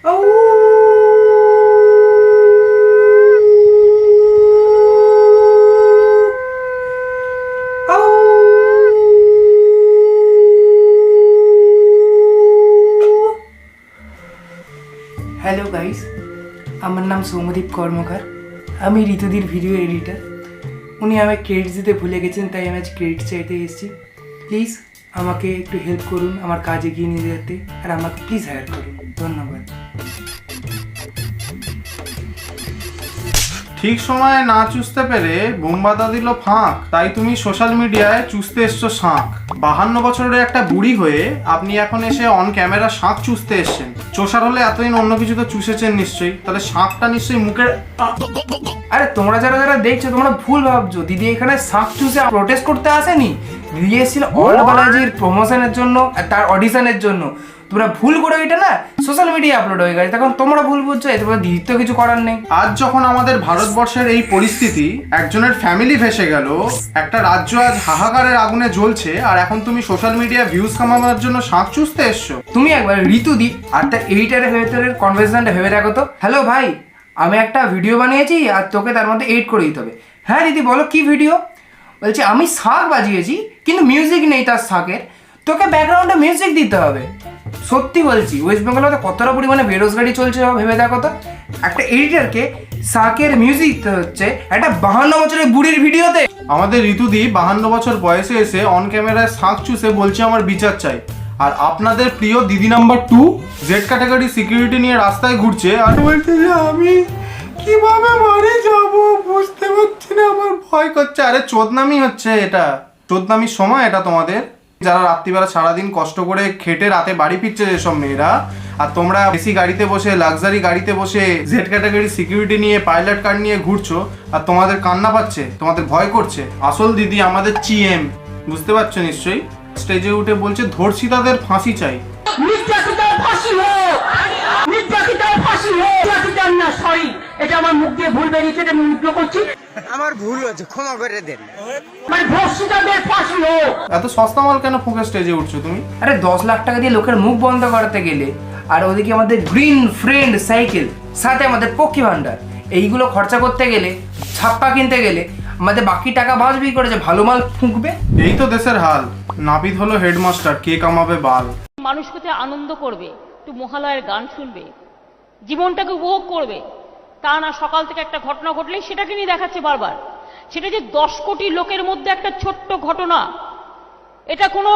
Hello guys, আমার নাম সৌম্যদীপ কর্মকার। আমি ঋতুদির ভিডিও এডিটার। উনি আমায় ক্রেডিট দিতে ভুলে গেছেন, তাই আমি আজ ক্রেডিট চাইতে এসেছি। প্লিজ আমাকে একটু হেল্প করুন আমার কাজ এগিয়ে নিয়ে যেতে, আর আমাকে প্লিজ হায়ার করুন। ধন্যবাদ। ঠিক সময়ে না চুষতে পেরে বোমবাদা দিল ফাঁক, তাই তুমি সোশ্যাল মিডিয়ায় চুষতে এসছো শাঁখ। 52 বছরের একটা বুড়ি হয়ে আপনি এখন এসে অন ক্যামেরা শাঁখ চুষতে এসছেন। চোষার হলে এতদিন অন্য কিছু তো চুষেছেন নিশ্চয়ই, তাহলে শাঁখটা নিশ্চয়ই মুখের। আরে তোমরা যারা যারা দেখছো তোমরা ভুল ভাবছো। দিদি এখানে শাঁখ চুষে প্রোটেস্ট করতে আসেনি, দিদি এসেছিল অল বালাজির প্রমোশনের জন্য, তার অডিশনের জন্য। তোমরা ভুল করে এটা না সোশ্যাল মিডিয়া আপলোড হয়ে গেছে, তখন তোমরা ভুল বুঝছো, এতে দিদির তো কিছু করার নেই। আজ যখন আমাদের ভারতবর্ষের এই পরিস্থিতি, একজনের ফ্যামিলি ভেসে গেল, একটা রাজ্য আজ হাহাকারের আগুনে জ্বলছে, আর এখন তুমি সোশ্যাল মিডিয়া ভিউজ কামানোর জন্য শাঁখ চুষতে এসছো। তুমি একবার ঋতুদি আর তার এডিটারের ভেতরের কনভারসেশনটা ভেবে দেখো তো। হ্যালো ভাই, আমি একটা ভিডিও বানিয়েছি আর তোকে তার মধ্যে এডিট করে দিতে হবে। হ্যাঁ দিদি বলো কি ভিডিও? বলছে আমি শাঁখ বাজিয়েছি কিন্তু মিউজিক নেই তার শাঁখের, তোকে ব্যাকগ্রাউন্ডে মিউজিক দিতে হবে। সত্যি বলছি, ওয়েস্ট বেঙ্গলে তো কতটা পরিমাণে বেরোজগারি চলছে ভেবে দেখো তো। একটা এডিটারকে শাঁখের মিউজিক দিতে হচ্ছে একটা 52 বছরের বুড়ির ভিডিওতে। আমাদের ঋতুদি 52 বছর বয়সে এসে অন ক্যামেরায় শাঁখ চুষে বলছে আমার বিচার চাই। আর আপনাদের প্রিয় দিদি নাম্বার 2 জেড ক্যাটাগরি সিকিউরিটি নিয়ে রাস্তায় ঘুরছে আর বলছে যে আমি কিভাবে বাড়ি যাব বুঝতে পারছি না, আমার ভয় করছে। আরে চোদনামি হচ্ছে এটা, চোদনামির সময় এটা তোমাদের, যারা রাত্রিবেলা সারাদিন কষ্ট করে খেটে রাতে বাড়ি ফিরছে যেসব মেয়েরা, আর তোমরা এসি গাড়িতে বসে লাক্সারি গাড়িতে বসে জেড ক্যাটাগরি সিকিউরিটি নিয়ে পাইলট কার নিয়ে ঘুরছো, আর তোমাদের কান্না পাচ্ছে, তোমাদের ভয় করছে। আসল দিদি আমাদের চিএম, বুঝতে পারছো নিশ্চয়ই। স্টেজে উঠে বলছে ধর্ষিতাদের ফাঁসি চাই। এটা আমার মুখ দিয়ে ভুল বেরিয়েছে, আমি উদ্যোগ করছি, আমার ভুল হয়েছে, ক্ষমা করে দেন। এত সস্তা মাল কেন ফুঁকে স্টেজে উঠছো তুমি? আরে 10 লাখ টাকা দিয়ে লোকের মুখ বন্ধ করতে গেলে, আর ওদিকে আমাদের গ্রিন ফ্রেন্ড সাইকেল, সাথে আমাদের পক্ষী ভান্ডার, এইগুলো খরচা করতে গেলে, ছাপ্পা কিনতে গেলে আমাদের বাকি টাকা বাঁচবি করে, যে ভালো মাল ফুঁকবে। এই তো দেশের হাল। নাপিত হলো হেডমাস্টার, কে কামাবে বাল। মানুষ কোথায় আনন্দ করবে, একটু মহালয়ের গান শুনবে, জীবনটাকে উপভোগ করবে, তা না সকাল থেকে একটা ঘটনা ঘটলেই সেটাকে নিয়ে দেখাচ্ছে বারবার। সেটা যে 10 কোটি লোকের মধ্যে একটা ছোট্ট ঘটনা, এটা কোনো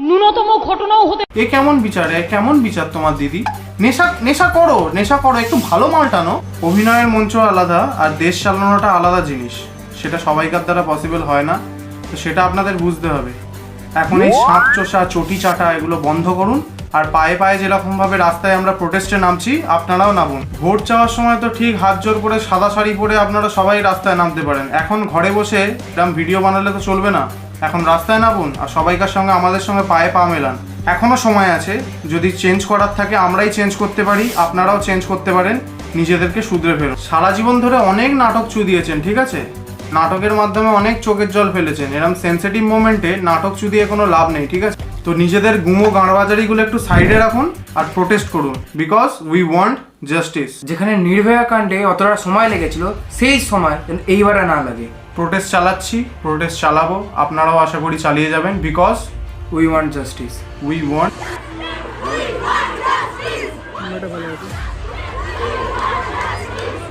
ন্যূনতম ঘটনাও হতে। এ কেমন বিচার, এ কেমন বিচার তোমার দিদি? নেশা নেশা করো, নেশা করো, একটু ভালো মাল টানো। অভিনয়ের মঞ্চ আলাদা আর দেশ চালানোটা আলাদা জিনিস, সেটা সবাইকার দ্বারা পসিবল হয় না, তো সেটা আপনাদের বুঝতে হবে। এখন এই শাঁখ চোষা চটি চাটা এগুলো বন্ধ করুন, আর পায়ে পায়ে যেরকম ভাবে রাস্তায় আমরা প্রোটেস্টে নামছি আপনারাও নামুন। ভোট চাওয়ার সময় তো ঠিক হাত জোর করে সাদা শাড়ি পরে আপনারা সবাই রাস্তায় নামতে পারেন, এখন ঘরে বসে এরকম ভিডিও বানালে তো চলবে না। এখন রাস্তায় নামুন আর সবাইকার সঙ্গে আমাদের সঙ্গে পায়ে পা মেলান। এখনো সময় আছে, যদি চেঞ্জ করার থাকে আমরাই চেঞ্জ করতে পারি, আপনারাও চেঞ্জ করতে পারেন, নিজেদেরকে শুধরে ফেলুন। সারা জীবন ধরে অনেক নাটক চুদিয়েছেন, ঠিক আছে, নাটকের মাধ্যমে অনেক চোখের জল ফেলেছেন, এরকম সেন্সিটিভ মোমেন্টে নাটক চুদিয়ে কোনো লাভ নেই, ঠিক আছে। তো নিজেদের গুমো গাঁড়বাজারিগুলো একটু সাইডে রাখুন আর প্রোটেস্ট করুন, বিকজ উই ওয়ান্ট জাস্টিস। যেখানে নির্ভয়া কাণ্ডে অতটা সময় লেগেছিল, সেই সময় এইবারে না লাগে। প্রোটেস্ট চালাচ্ছি, প্রোটেস্ট চালাবো, আপনারাও আশা করি চালিয়ে যাবেন, because we want justice. We want